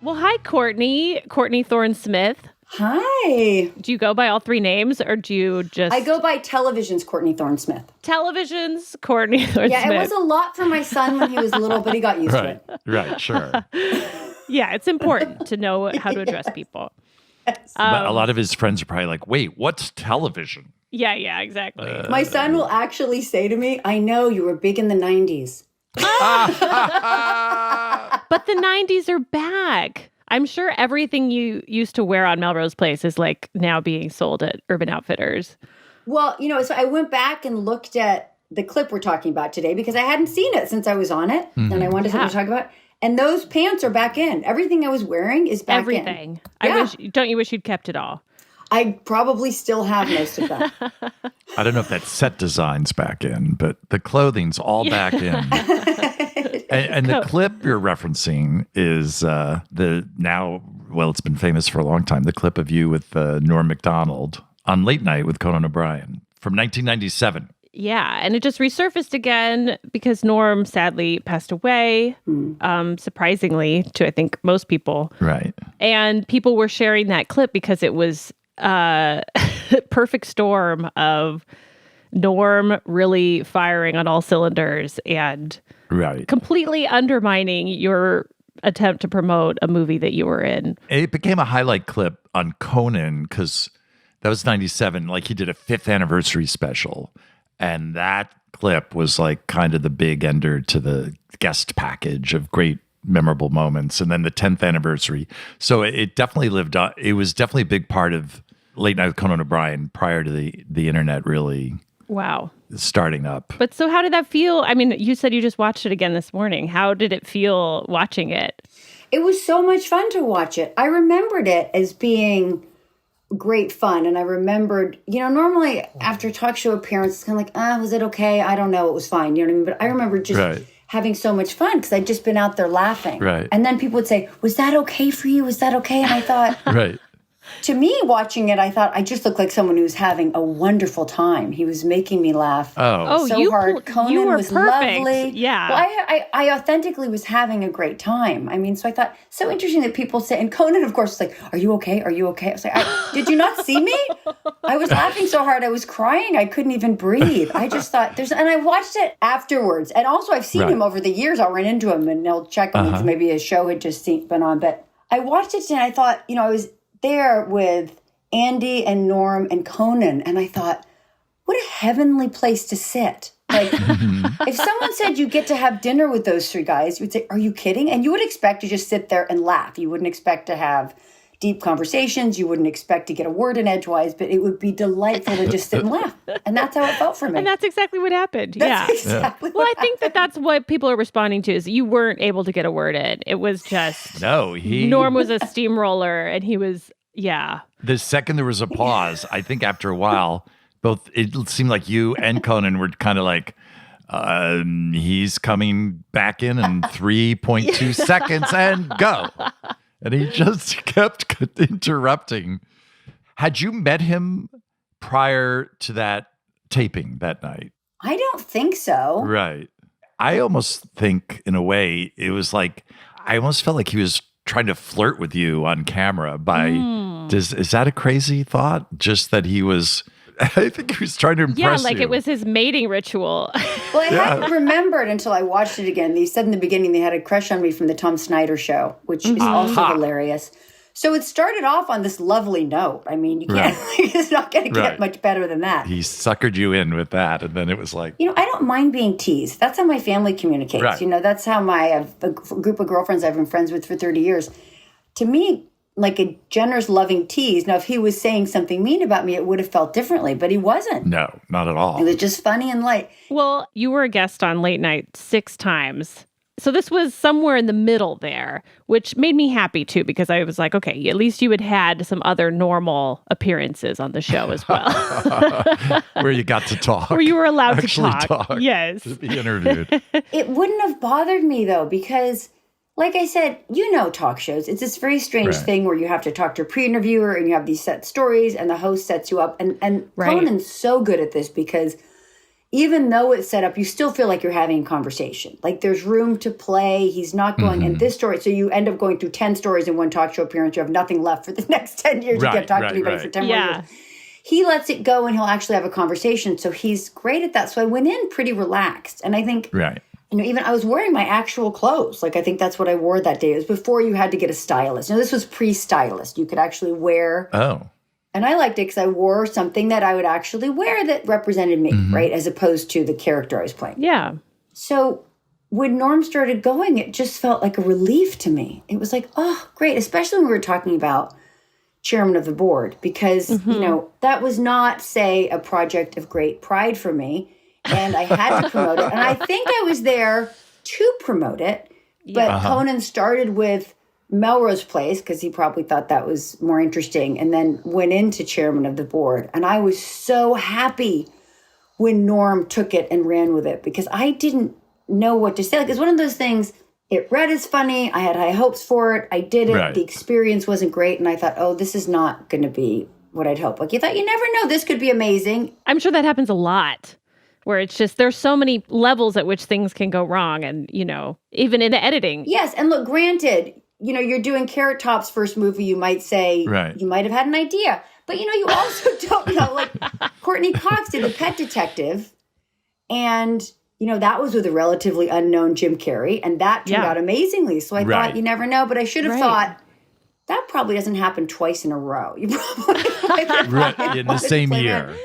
Well, hi, Courtney. Courtney Thorne-Smith. Hi. Do you go by all three names, or do you just... I go by Television's Courtney Thorne-Smith. Television's Courtney Thorne-Smith. Yeah, it was a lot for my son when he was little, but he got used to it. Right, sure. Yeah, it's important to know how to address people. Yes. But a lot of his friends are probably like, wait, what's television? Yeah, exactly. My son will actually say to me, I know you were big in the 90s. But the 90s are back. I'm sure everything you used to wear on Melrose Place is like now being sold at Urban Outfitters. Well, so I went back and looked at the clip we're talking about today because I hadn't seen it since I was on it. Mm-hmm. And I wanted to talk about it. And those pants are back in. Everything I was wearing is back in. Everything. Yeah. Don't you wish you'd kept it all? I probably still have most of them. I don't know if that set design's back in, but the clothing's all back in. And the clip you're referencing is it's been famous for a long time, the clip of you with Norm Macdonald on Late Night with Conan O'Brien from 1997. Yeah, and it just resurfaced again because Norm sadly passed away, surprisingly to I think most people. Right. And people were sharing that clip because it was a perfect storm of Norm really firing on all cylinders and completely undermining your attempt to promote a movie that you were in. It became a highlight clip on Conan because that was 97. Like he did a 5th anniversary special. And that clip was like kind of the big ender to the guest package of great memorable moments. And then the 10th anniversary. So it definitely lived up. It was definitely a big part of Late Night with Conan O'Brien prior to the internet really starting up. But so how did that feel? I mean, you said you just watched it again this morning. How did it feel watching it? It was so much fun to watch it. I remembered it as being great fun. And I remembered, normally after talk show appearance, it's kind of like, was it okay? I don't know. It was fine. You know what I mean? But I remember just having so much fun because I'd just been out there laughing. Right. And then people would say, was that okay for you? Was that okay? And I thought, to me, watching it, I thought I just looked like someone who was having a wonderful time. He was making me laugh so hard. Conan was perfect. Lovely. Yeah. Well, I authentically was having a great time. I mean, so I thought, so interesting that people say, and Conan, of course, was like, are you okay? Are you okay? I was like, did you not see me? I was laughing so hard. I was crying. I couldn't even breathe. I just thought and I watched it afterwards. And also I've seen him over the years. I'll run into him and he'll check on me. Maybe a show had just been on. But I watched it and I thought, I was there with Andy and Norm and Conan. And I thought, what a heavenly place to sit. Like, if someone said you get to have dinner with those three guys, you would say, are you kidding? And you would expect to just sit there and laugh. You wouldn't expect to have deep conversations. You wouldn't expect to get a word in edgewise, but it would be delightful to just sit and laugh. And that's how it felt for me. And that's exactly what happened. That's exactly Well, what I think that's what people are responding to is you weren't able to get a word in. It was just... Norm was a steamroller and he was... Yeah. The second there was a pause, I think after a while, it seemed like you and Conan were kind of like, he's coming back in 3.2 seconds and go. And he just kept interrupting. Had you met him prior to that taping that night? I don't think so. Right. I almost think, in a way, it was like, I almost felt like he was trying to flirt with you on camera is that a crazy thought? Just that he was, I think he was trying to impress you. Yeah, like it was his mating ritual. Well, I hadn't remembered until I watched it again. They said in the beginning they had a crush on me from the Tom Snyder show, which is also hilarious. So it started off on this lovely note. I mean, you can't, it's not going to get much better than that. He suckered you in with that. And then it was like, I don't mind being teased. That's how my family communicates. Right. That's how I have a group of girlfriends I've been friends with for 30 years. To me, like a generous, loving tease. Now, if he was saying something mean about me, it would have felt differently, but he wasn't. No, not at all. It was just funny and light. Well, you were a guest on Late Night 6 times. So this was somewhere in the middle there, which made me happy too, because I was like, okay, at least you had some other normal appearances on the show as well. Where you got to talk. Where you were allowed to talk. Yes. To be interviewed. It wouldn't have bothered me though, because like I said, talk shows. It's this very strange thing where you have to talk to a pre-interviewer and you have these set stories and the host sets you up. And Conan's so good at this because even though it's set up, you still feel like you're having a conversation. Like there's room to play. He's not going in this story. So you end up going through 10 stories in one talk show appearance. You have nothing left for the next 10 years. You can't talk to anybody for 10 more years. He lets it go and he'll actually have a conversation. So he's great at that. So I went in pretty relaxed. And I think, even I was wearing my actual clothes. Like I think that's what I wore that day. It was before you had to get a stylist. This was pre-stylist. You could actually wear. Oh. And I liked it because I wore something that I would actually wear that represented me, right? As opposed to the character I was playing. Yeah. So when Norm started going, it just felt like a relief to me. It was like, oh, great. Especially when we were talking about chairman of the board, because, that was not, say, a project of great pride for me. And I had to promote it. And I think I was there to promote it. But Conan started with Melrose Place because he probably thought that was more interesting, and then went into chairman of the board. And I was so happy when Norm took it and ran with it because I didn't know what to say. Like, it's one of those things, it read as funny. I had high hopes for it. I did it. Right. The experience wasn't great. And I thought, oh, this is not going to be what I'd hoped. Like, you thought, you never know, this could be amazing. I'm sure that happens a lot. Where it's just, there's so many levels at which things can go wrong. And, even in editing. Yes. And look, granted, you're doing Carrot Top's first movie, you might say, you might have had an idea. But, you also don't know. Like, Courtney Cox did The Pet Detective. And, that was with a relatively unknown Jim Carrey. And that turned out amazingly. So I thought, you never know. But I should have thought, that probably doesn't happen twice in a row. You probably in the same year.